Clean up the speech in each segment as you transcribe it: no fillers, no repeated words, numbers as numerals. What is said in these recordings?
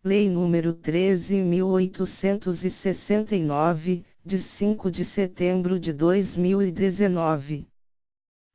Lei nº 13.869, de 5 de setembro de 2019.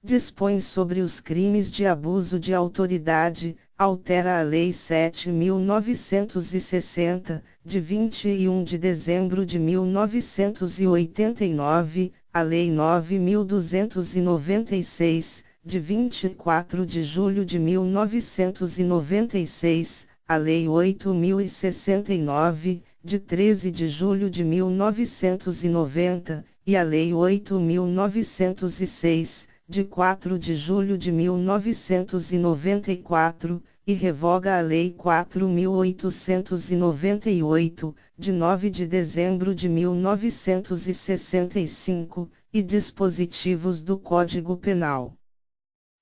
Dispõe sobre os crimes de abuso de autoridade, altera a Lei 7.960, de 21 de dezembro de 1989, a Lei 9.296, de 24 de julho de 1996, a Lei 8.069, de 13 de julho de 1990, e a Lei 8.906, de 4 de julho de 1994, e revoga a Lei 4.898, de 9 de dezembro de 1965, e dispositivos do Código Penal.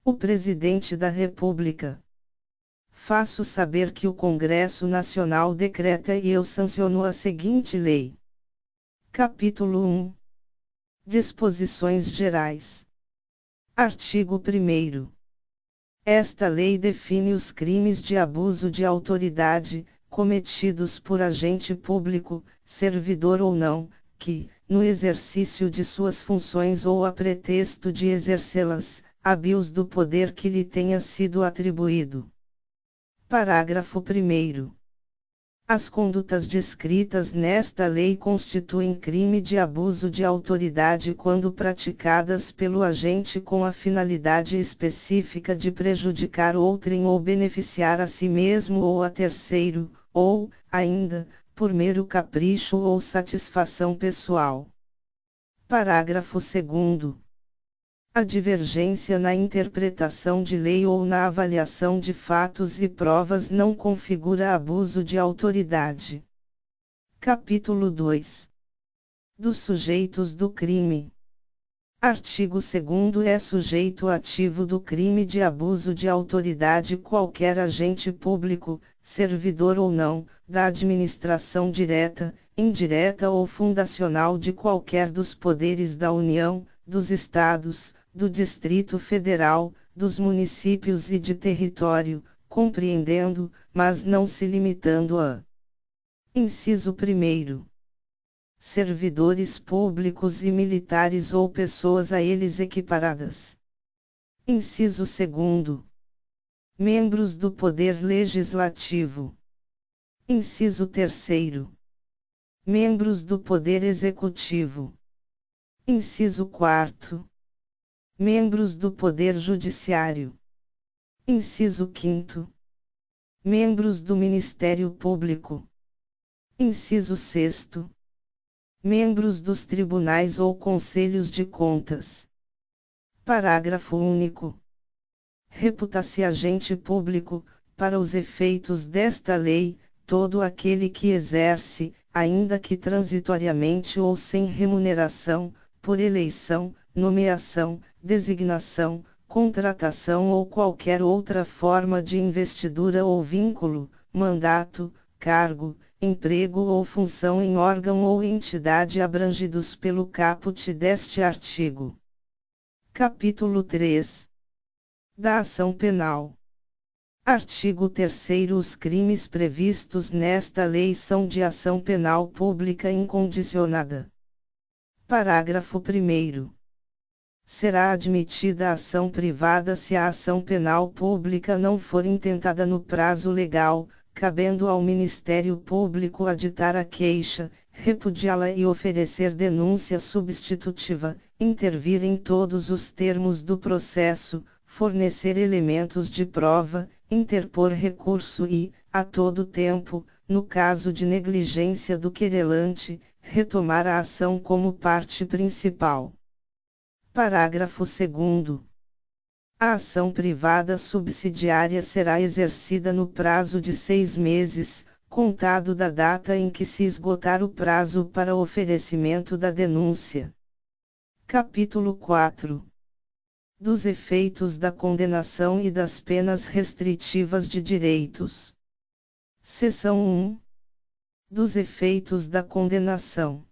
O Presidente da República. Faço saber que o Congresso Nacional decreta e eu sanciono a seguinte lei. Capítulo 1. Disposições Gerais. Artigo 1º. Esta lei define os crimes de abuso de autoridade, cometidos por agente público, servidor ou não, que, no exercício de suas funções ou a pretexto de exercê-las, abuse do poder que lhe tenha sido atribuído. Parágrafo 1º. As condutas descritas nesta lei constituem crime de abuso de autoridade quando praticadas pelo agente com a finalidade específica de prejudicar outrem ou beneficiar a si mesmo ou a terceiro, ou, ainda, por mero capricho ou satisfação pessoal. Parágrafo 2º. A divergência na interpretação de lei ou na avaliação de fatos e provas não configura abuso de autoridade. Capítulo 2. Dos sujeitos do crime. Artigo 2º. É sujeito ativo do crime de abuso de autoridade qualquer agente público, servidor ou não, da administração direta, indireta ou fundacional de qualquer dos poderes da União, dos Estados, do Distrito Federal, dos municípios e de território, compreendendo, mas não se limitando a. Inciso 1º. Servidores públicos e militares ou pessoas a eles equiparadas. Inciso 2º. Membros do Poder Legislativo. Inciso 3º. Membros do Poder Executivo. Inciso 4º. Membros do Poder Judiciário. Inciso 5º. Membros do Ministério Público. Inciso 6º. Membros dos tribunais ou conselhos de contas. Parágrafo único. Reputa-se agente público, para os efeitos desta lei, todo aquele que exerce, ainda que transitoriamente ou sem remuneração, por eleição, nomeação, designação, contratação ou qualquer outra forma de investidura ou vínculo, mandato, cargo, emprego ou função em órgão ou entidade abrangidos pelo caput deste artigo. Capítulo 3. Da ação penal. Artigo 3º. Os crimes previstos nesta lei são de ação penal pública incondicionada. Parágrafo 1º. Será admitida a ação privada se a ação penal pública não for intentada no prazo legal, cabendo ao Ministério Público aditar a queixa, repudiá-la e oferecer denúncia substitutiva, intervir em todos os termos do processo, fornecer elementos de prova, interpor recurso e, a todo tempo, no caso de negligência do querelante, retomar a ação como parte principal. Parágrafo 2º. A ação privada subsidiária será exercida no prazo de 6 meses, contado da data em que se esgotar o prazo para oferecimento da denúncia. Capítulo 4. Dos efeitos da condenação e das penas restritivas de direitos. Seção 1. Dos efeitos da condenação.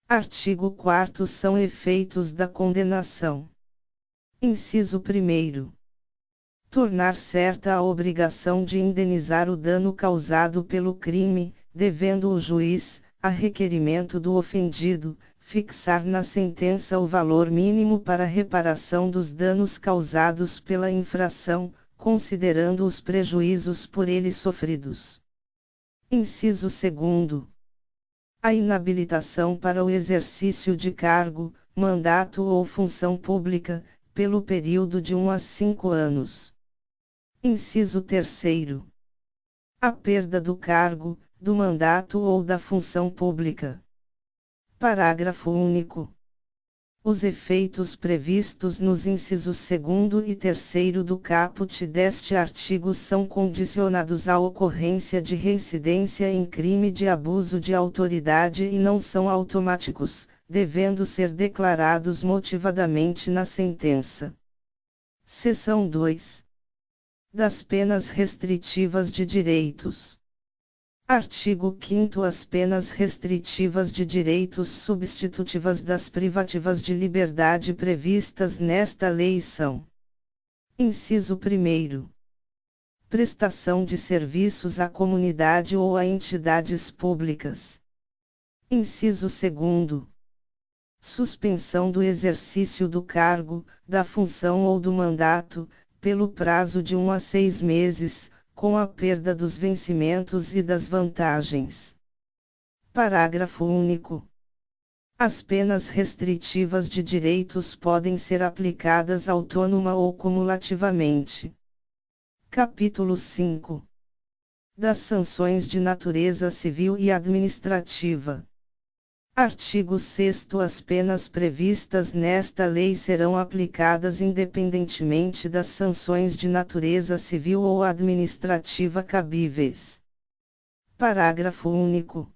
Artigo 4º. São efeitos da condenação. Inciso 1º. Tornar certa a obrigação de indenizar o dano causado pelo crime, devendo o juiz, a requerimento do ofendido, fixar na sentença o valor mínimo para reparação dos danos causados pela infração, considerando os prejuízos por ele sofridos. Inciso 2º. A inabilitação para o exercício de cargo, mandato ou função pública, pelo período de 1 a 5 anos. Inciso 3º. A perda do cargo, do mandato ou da função pública. Parágrafo único. Os efeitos previstos nos incisos 2º e 3º do caput deste artigo são condicionados à ocorrência de reincidência em crime de abuso de autoridade e não são automáticos, devendo ser declarados motivadamente na sentença. Seção 2. Das penas restritivas de direitos. Artigo 5º. As penas restritivas de direitos substitutivas das privativas de liberdade previstas nesta lei são: inciso 1º. Prestação de serviços à comunidade ou a entidades públicas. Inciso 2º. Suspensão do exercício do cargo, da função ou do mandato, pelo prazo de 1 a 6 meses, com a perda dos vencimentos e das vantagens. Parágrafo único. As penas restritivas de direitos podem ser aplicadas autônoma ou cumulativamente. Capítulo 5. Das sanções de natureza civil e administrativa. Artigo 6º. As penas previstas nesta lei serão aplicadas independentemente das sanções de natureza civil ou administrativa cabíveis. Parágrafo único.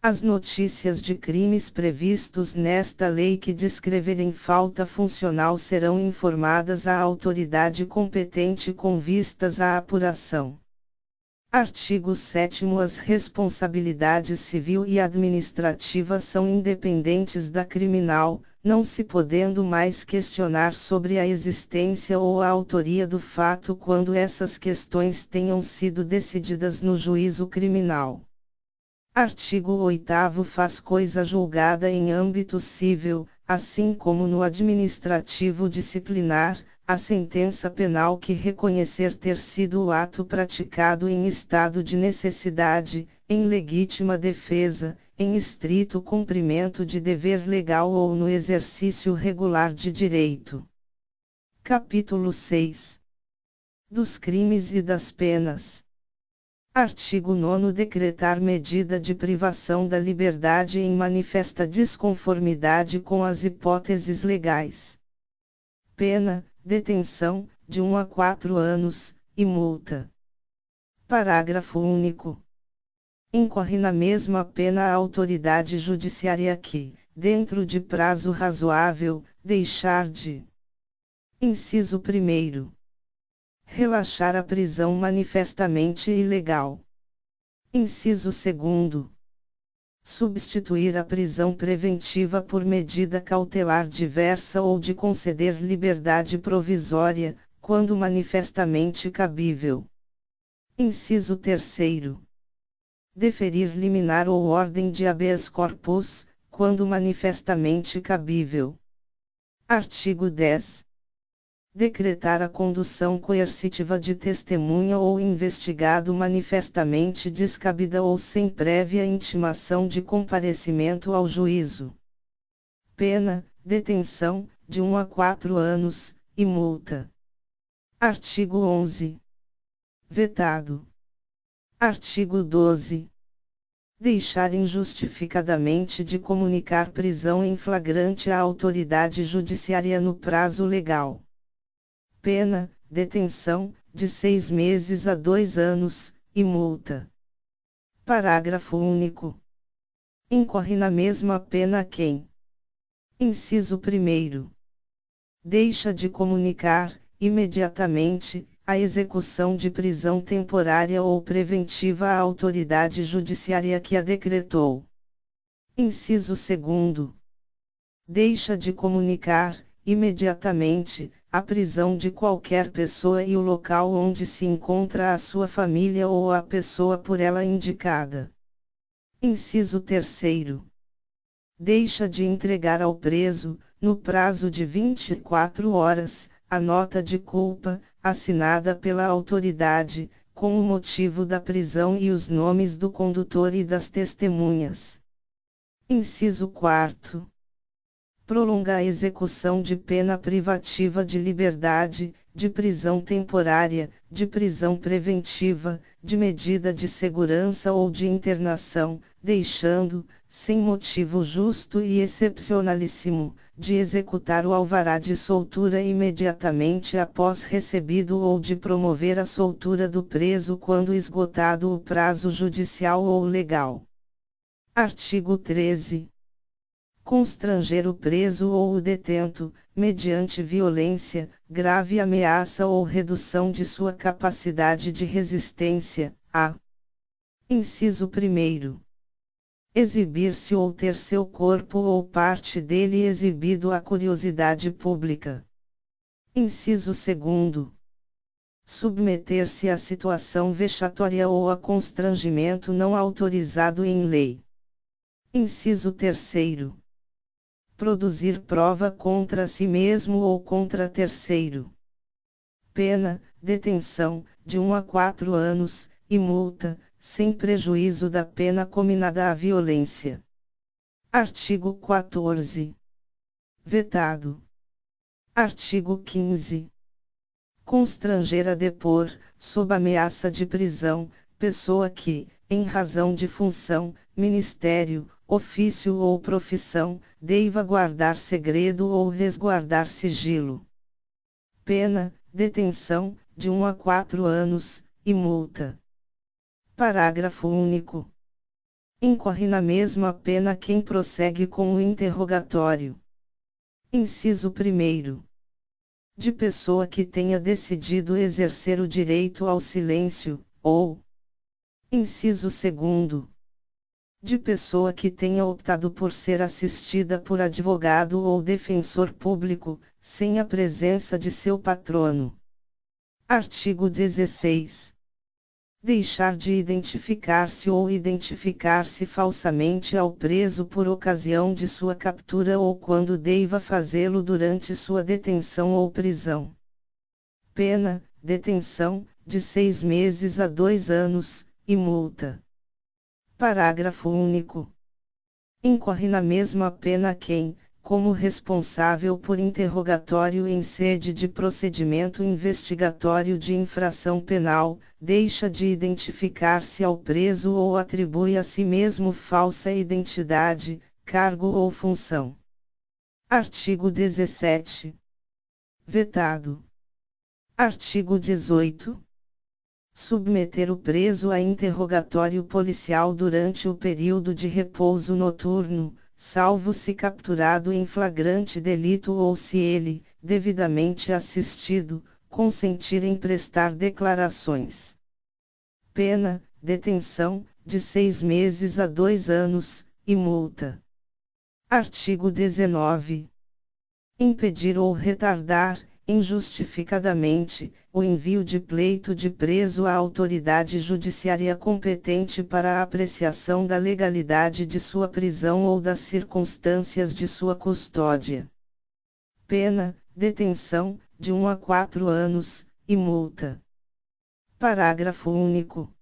As notícias de crimes previstos nesta lei que descreverem falta funcional serão informadas à autoridade competente com vistas à apuração. Artigo 7º. As responsabilidades civil e administrativa são independentes da criminal, não se podendo mais questionar sobre a existência ou a autoria do fato quando essas questões tenham sido decididas no juízo criminal. Artigo 8º. Faz coisa julgada em âmbito civil, assim como no administrativo disciplinar, a sentença penal que reconhecer ter sido o ato praticado em estado de necessidade, em legítima defesa, em estrito cumprimento de dever legal ou no exercício regular de direito. Capítulo 6. Dos crimes e das penas. Artigo 9º. Decretar medida de privação da liberdade em manifesta desconformidade com as hipóteses legais. Pena: detenção, de 1 a 4 anos, e multa. Parágrafo único. Incorre na mesma pena a autoridade judiciária que, dentro de prazo razoável, deixar de: inciso 1º. Relaxar a prisão manifestamente ilegal. Inciso 2º. Substituir a prisão preventiva por medida cautelar diversa ou de conceder liberdade provisória, quando manifestamente cabível. Inciso 3º. Deferir liminar ou ordem de habeas corpus, quando manifestamente cabível. Artigo 10. Decretar a condução coercitiva de testemunha ou investigado manifestamente descabida ou sem prévia intimação de comparecimento ao juízo. Pena: detenção, de 1 a 4 anos, e multa. Artigo 11. Vetado. Artigo 12. Deixar injustificadamente de comunicar prisão em flagrante à autoridade judiciária no prazo legal. Pena: detenção, de 6 meses a 2 anos, e multa. Parágrafo único. Incorre na mesma pena quem: inciso 1º. Deixa de comunicar, imediatamente, a execução de prisão temporária ou preventiva à autoridade judiciária que a decretou. Inciso 2º. Deixa de comunicar, imediatamente, a prisão de qualquer pessoa e o local onde se encontra a sua família ou a pessoa por ela indicada. Inciso 3º. Deixa de entregar ao preso, no prazo de 24 horas, a nota de culpa, assinada pela autoridade, com o motivo da prisão e os nomes do condutor e das testemunhas. Inciso 4º. Prolonga a execução de pena privativa de liberdade, de prisão temporária, de prisão preventiva, de medida de segurança ou de internação, deixando, sem motivo justo e excepcionalíssimo, de executar o alvará de soltura imediatamente após recebido ou de promover a soltura do preso quando esgotado o prazo judicial ou legal. Artigo 13. Constranger o preso ou o detento, mediante violência, grave ameaça ou redução de sua capacidade de resistência, a. Inciso 1º. Exibir-se ou ter seu corpo ou parte dele exibido à curiosidade pública. Inciso 2º. Submeter-se a situação vexatória ou a constrangimento não autorizado em lei. Inciso 3º. Produzir prova contra si mesmo ou contra terceiro. Pena, detenção, de 1 a 4 anos, e multa, sem prejuízo da pena cominada à violência. Artigo 14. Vetado. Artigo 15. Constranger a depor, sob ameaça de prisão, pessoa que, em razão de função, ministério, ofício ou profissão, deva guardar segredo ou resguardar sigilo. Pena, detenção, de 1 a 4 anos, e multa. Parágrafo único. Incorre na mesma pena quem prossegue com o interrogatório. Inciso 1º. De pessoa que tenha decidido exercer o direito ao silêncio, ou. Inciso 2º. De pessoa que tenha optado por ser assistida por advogado ou defensor público, sem a presença de seu patrono. Artigo 16. Deixar de identificar-se ou identificar-se falsamente ao preso por ocasião de sua captura ou quando deva fazê-lo durante sua detenção ou prisão. Pena, detenção, de 6 meses a 2 anos, e multa. Parágrafo único. Incorre na mesma pena quem, como responsável por interrogatório em sede de procedimento investigatório de infração penal, deixa de identificar-se ao preso ou atribui a si mesmo falsa identidade, cargo ou função. Artigo 17. Vetado. Artigo 18. Submeter o preso a interrogatório policial durante o período de repouso noturno, salvo se capturado em flagrante delito ou se ele, devidamente assistido, consentir em prestar declarações. Pena, detenção, de 6 meses a 2 anos, e multa. Artigo 19. Impedir ou retardar, injustificadamente, o envio de pleito de preso à autoridade judiciária competente para a apreciação da legalidade de sua prisão ou das circunstâncias de sua custódia. Pena, detenção, de 1 a 4 anos, e multa. Parágrafo único.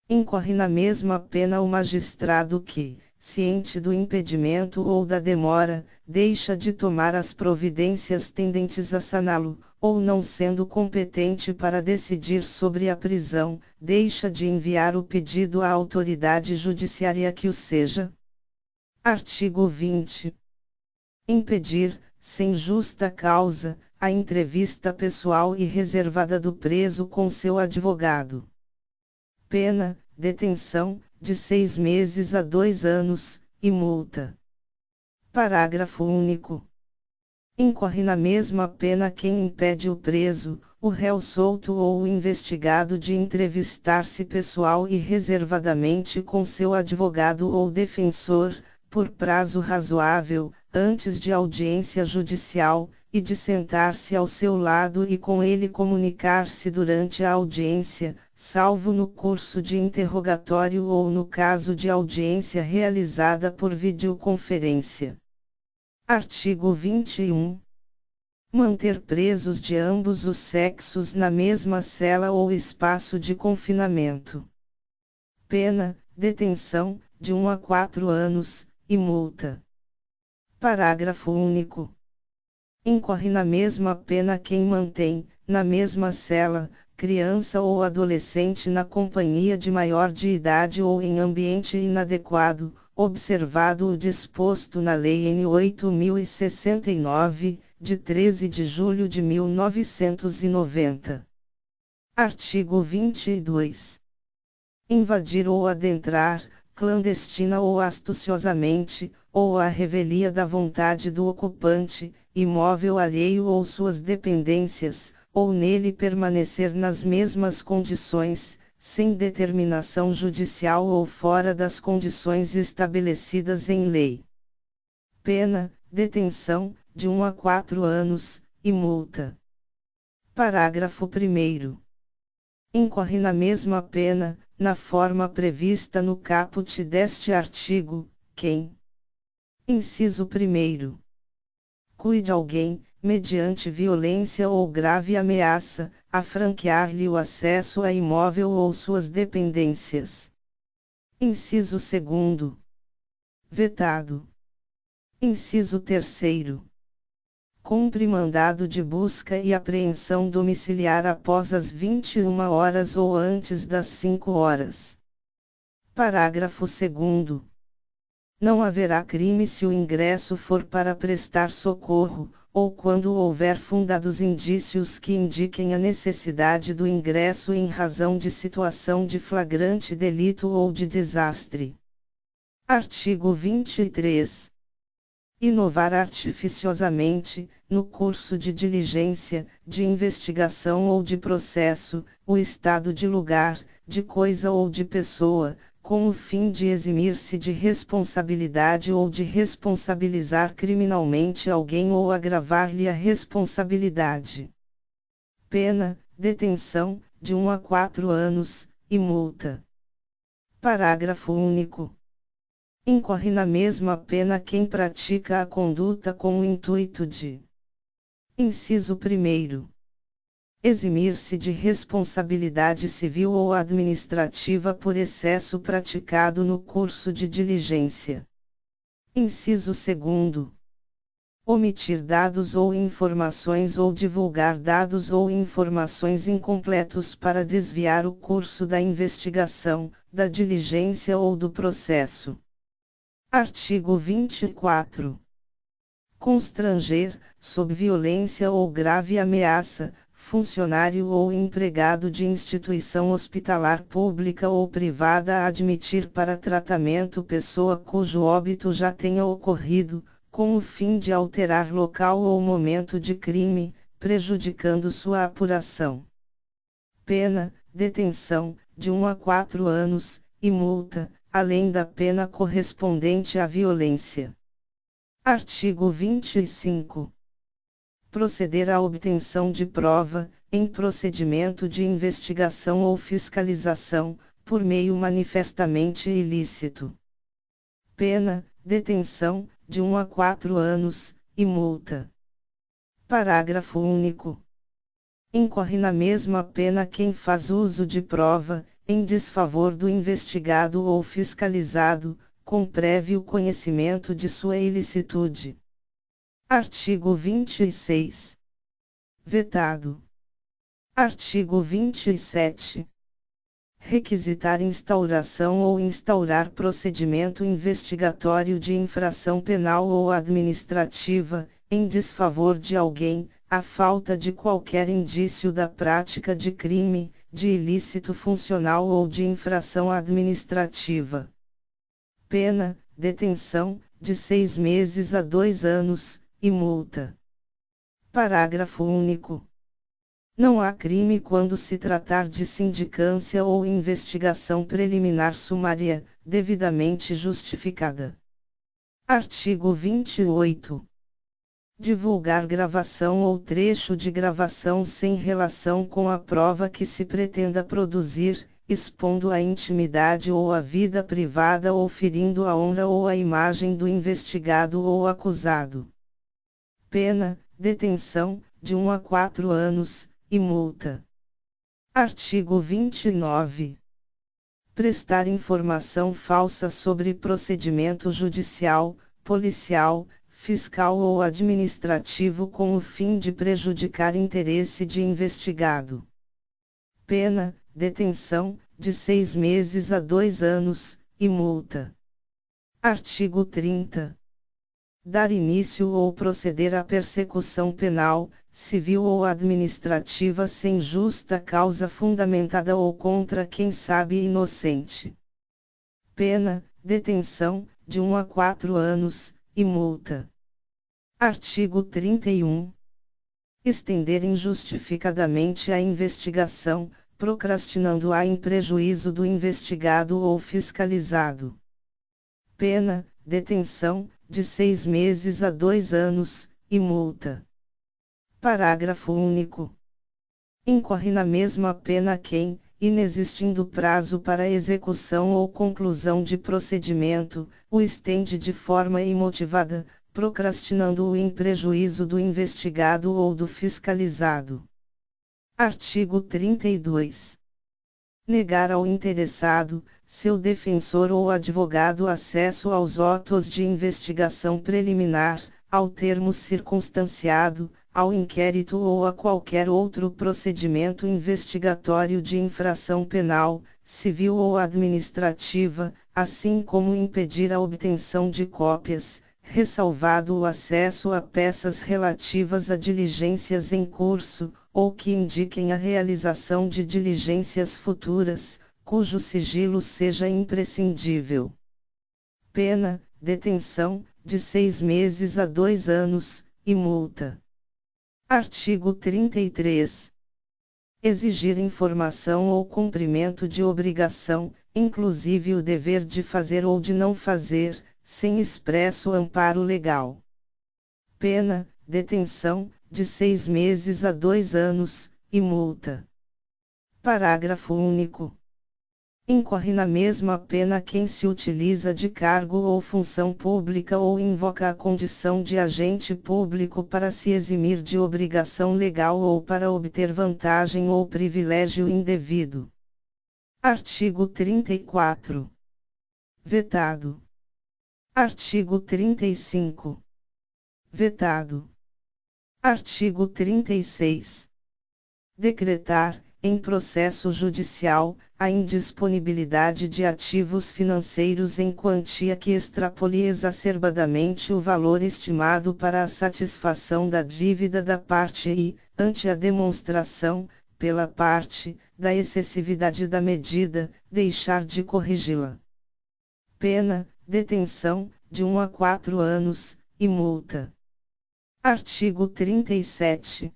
Incorre na mesma pena o magistrado que, ciente do impedimento ou da demora, deixa de tomar as providências tendentes a saná-lo, ou não sendo competente para decidir sobre a prisão, deixa de enviar o pedido à autoridade judiciária que o seja. Artigo 20. Impedir, sem justa causa, a entrevista pessoal e reservada do preso com seu advogado. Pena, detenção, de 6 meses a 2 anos, e multa. Parágrafo único. Incorre na mesma pena quem impede o preso, o réu solto ou o investigado de entrevistar-se pessoal e reservadamente com seu advogado ou defensor, por prazo razoável, antes de audiência judicial, e de sentar-se ao seu lado e com ele comunicar-se durante a audiência, salvo no curso de interrogatório ou no caso de audiência realizada por videoconferência. Artigo 21. Manter presos de ambos os sexos na mesma cela ou espaço de confinamento. Pena, detenção, de 1 a 4 anos, e multa. Parágrafo único. Incorre na mesma pena quem mantém, na mesma cela, criança ou adolescente na companhia de maior de idade ou em ambiente inadequado, observado o disposto na Lei N. 8069, de 13 de julho de 1990. Artigo 22. Invadir ou adentrar, clandestina ou astuciosamente, ou à revelia da vontade do ocupante, imóvel alheio ou suas dependências, ou nele permanecer nas mesmas condições, sem determinação judicial ou fora das condições estabelecidas em lei. Pena, detenção, de 1 a 4 anos, e multa. Parágrafo 1º. Incorre na mesma pena, na forma prevista no caput deste artigo, quem. Inciso 1º. Cuide alguém, mediante violência ou grave ameaça, a franquear-lhe o acesso a imóvel ou suas dependências. Inciso 2º. Vetado. Inciso 3º. Cumpre mandado de busca e apreensão domiciliar após as 21 horas ou antes das 5 horas. Parágrafo 2º. Não haverá crime se o ingresso for para prestar socorro, ou quando houver fundados indícios que indiquem a necessidade do ingresso em razão de situação de flagrante delito ou de desastre. Artigo 23. Inovar artificiosamente, no curso de diligência, de investigação ou de processo, o estado de lugar, de coisa ou de pessoa, com o fim de eximir-se de responsabilidade ou de responsabilizar criminalmente alguém ou agravar-lhe a responsabilidade. Pena, detenção, de 1 a 4 anos, e multa. Parágrafo único. Incorre na mesma pena quem pratica a conduta com o intuito de: inciso 1º. Eximir-se de responsabilidade civil ou administrativa por excesso praticado no curso de diligência. Inciso 2º. Omitir dados ou informações ou divulgar dados ou informações incompletos para desviar o curso da investigação, da diligência ou do processo. Artigo 24. Constranger, sob violência ou grave ameaça, funcionário ou empregado de instituição hospitalar pública ou privada a admitir para tratamento pessoa cujo óbito já tenha ocorrido, com o fim de alterar local ou momento de crime, prejudicando sua apuração. Pena, detenção, de 1 a 4 anos, e multa, além da pena correspondente à violência. Artigo 25. Proceder à obtenção de prova, em procedimento de investigação ou fiscalização, por meio manifestamente ilícito. Pena, detenção, de 1 a 4 anos, e multa. Parágrafo único. Incorre na mesma pena quem faz uso de prova, em desfavor do investigado ou fiscalizado, com prévio conhecimento de sua ilicitude. Artigo 26. Vetado. Artigo 27. Requisitar instauração ou instaurar procedimento investigatório de infração penal ou administrativa, em desfavor de alguém, à falta de qualquer indício da prática de crime, de ilícito funcional ou de infração administrativa. Pena, detenção, de 6 meses a 2 anos, e multa. Parágrafo único. Não há crime quando se tratar de sindicância ou investigação preliminar sumária, devidamente justificada. Artigo 28. Divulgar gravação ou trecho de gravação sem relação com a prova que se pretenda produzir, expondo a intimidade ou a vida privada ou ferindo a honra ou a imagem do investigado ou acusado. Pena, detenção, de 1 a 4 anos, e multa. Artigo 29. Prestar informação falsa sobre procedimento judicial, policial, fiscal ou administrativo com o fim de prejudicar interesse de investigado. Pena, detenção, de 6 meses a 2 anos, e multa. Artigo 30. Dar início ou proceder à persecução penal, civil ou administrativa sem justa causa fundamentada ou contra quem sabe inocente. Pena, detenção, de 1 a 4 anos, e multa. Artigo 31. Estender injustificadamente a investigação, procrastinando-a em prejuízo do investigado ou fiscalizado. Pena, detenção, de 6 meses a 2 anos, e multa. Parágrafo único. Incorre na mesma pena quem, inexistindo prazo para execução ou conclusão de procedimento, o estende de forma imotivada, procrastinando-o em prejuízo do investigado ou do fiscalizado. Artigo 32. Negar ao interessado, seu defensor ou advogado acesso aos autos de investigação preliminar, ao termo circunstanciado, ao inquérito ou a qualquer outro procedimento investigatório de infração penal, civil ou administrativa, assim como impedir a obtenção de cópias, ressalvado o acesso a peças relativas a diligências em curso, ou que indiquem a realização de diligências futuras, cujo sigilo seja imprescindível. Pena, detenção, de 6 meses a 2 anos, e multa. Artigo 33. Exigir informação ou cumprimento de obrigação, inclusive o dever de fazer ou de não fazer, sem expresso amparo legal. Pena, detenção, de 6 meses a 2 anos, e multa. Parágrafo único. Incorre na mesma pena quem se utiliza de cargo ou função pública ou invoca a condição de agente público para se eximir de obrigação legal ou para obter vantagem ou privilégio indevido. Artigo 34. Vetado. Artigo 35. Vetado. Artigo 36. Decretar, em processo judicial, a indisponibilidade de ativos financeiros em quantia que extrapole exacerbadamente o valor estimado para a satisfação da dívida da parte e, ante a demonstração, pela parte, da excessividade da medida, deixar de corrigi-la. Pena, detenção, de 1 a 4 anos, e multa. Artigo 37.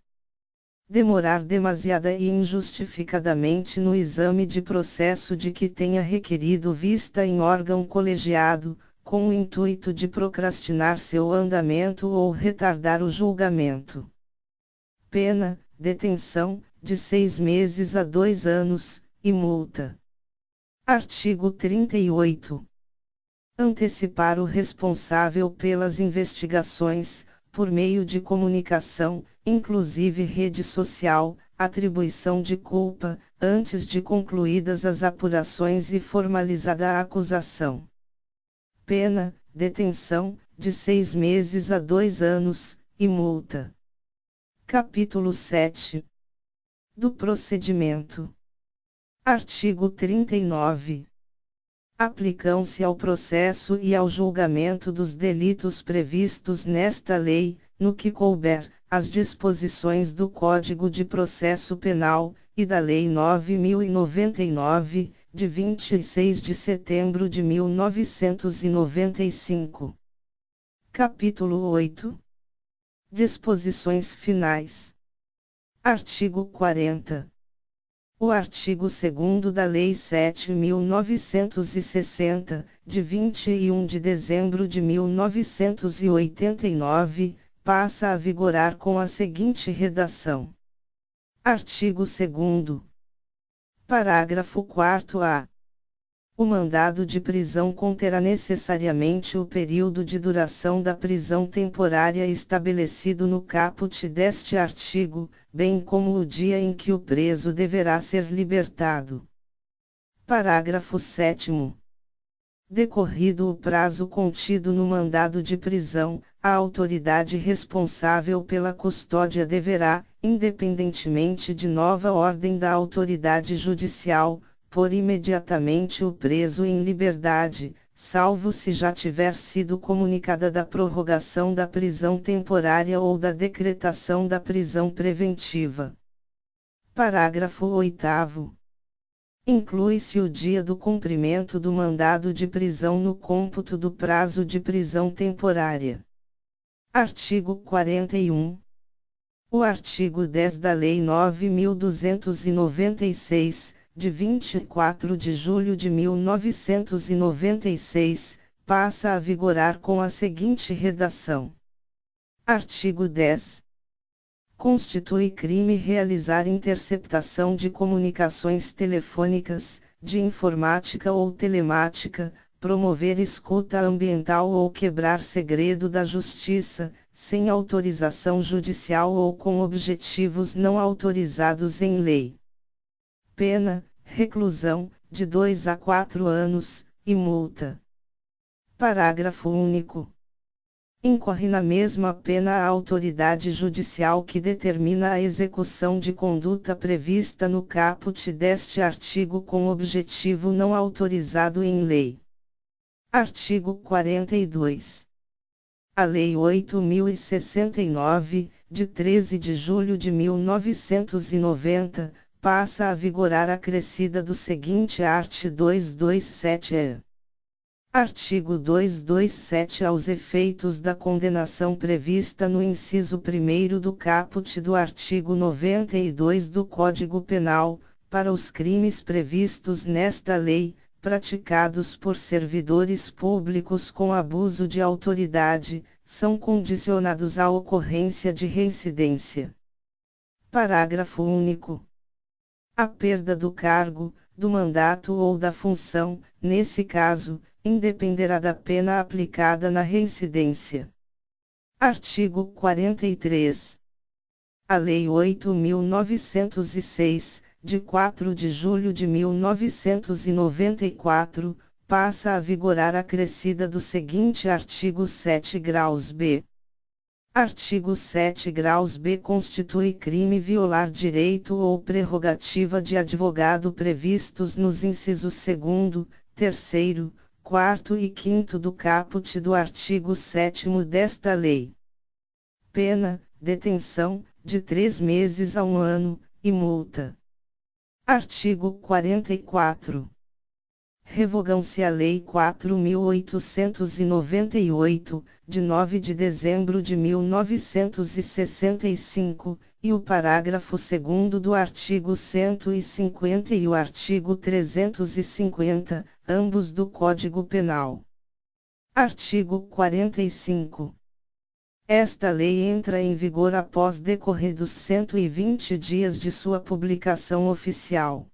Demorar demasiada e injustificadamente no exame de processo de que tenha requerido vista em órgão colegiado, com o intuito de procrastinar seu andamento ou retardar o julgamento. Pena, detenção, de 6 meses a 2 anos, e multa. Artigo 38. Antecipar o responsável pelas investigações, por meio de comunicação, inclusive rede social, atribuição de culpa, antes de concluídas as apurações e formalizada a acusação. Pena, detenção, de 6 meses a 2 anos, e multa. Capítulo 7. Do procedimento. Artigo 39. Aplicam-se ao processo e ao julgamento dos delitos previstos nesta lei, no que couber, as disposições do Código de Processo Penal, e da Lei 9.099, de 26 de setembro de 1995. Capítulo 8. Disposições finais. Artigo 40. O artigo 2º da Lei 7.960, de 21 de dezembro de 1989, passa a vigorar com a seguinte redação. Artigo 2º. Parágrafo 4º-A. O mandado de prisão conterá necessariamente o período de duração da prisão temporária estabelecido no caput deste artigo, bem como o dia em que o preso deverá ser libertado. Parágrafo 7º. Decorrido o prazo contido no mandado de prisão, a autoridade responsável pela custódia deverá, independentemente de nova ordem da autoridade judicial, pôr imediatamente o preso em liberdade, salvo se já tiver sido comunicada da prorrogação da prisão temporária ou da decretação da prisão preventiva. Parágrafo 8º. Inclui-se o dia do cumprimento do mandado de prisão no cômputo do prazo de prisão temporária. Artigo 41. O artigo 10 da Lei 9.296, de 24 de julho de 1996, passa a vigorar com a seguinte redação. Artigo 10. Constitui crime realizar interceptação de comunicações telefônicas, de informática ou telemática, promover escuta ambiental ou quebrar segredo da justiça, sem autorização judicial ou com objetivos não autorizados em lei. Pena, reclusão, de 2 a 4 anos, e multa. Parágrafo único. Incorre na mesma pena a autoridade judicial que determina a execução de conduta prevista no caput deste artigo com objetivo não autorizado em lei. Artigo 42. A Lei 8.069, de 13 de julho de 1990, passa a vigorar acrescida do seguinte art. 227-E. Artigo 227. Aos efeitos da condenação prevista no inciso 1º do caput do artigo 92 do Código Penal, para os crimes previstos nesta lei, praticados por servidores públicos com abuso de autoridade, são condicionados à ocorrência de reincidência. Parágrafo único. A perda do cargo, do mandato ou da função, nesse caso, independerá da pena aplicada na reincidência. Artigo 43. A Lei 8.906, de 4 de julho de 1994, passa a vigorar acrescida do seguinte artigo 7 graus B. Artigo 7 graus B. Constitui crime violar direito ou prerrogativa de advogado previstos nos incisos 2º, 3º, 4º e 5º do caput do artigo 7º desta lei. Pena, detenção, de 3 meses a 1 ano, e multa. Artigo 44. Revogam-se a Lei 4.898, de 9 de dezembro de 1965, e o parágrafo 2º do artigo 150 e o artigo 350, ambos do Código Penal. Artigo 45. Esta lei entra em vigor após decorridos 120 dias de sua publicação oficial.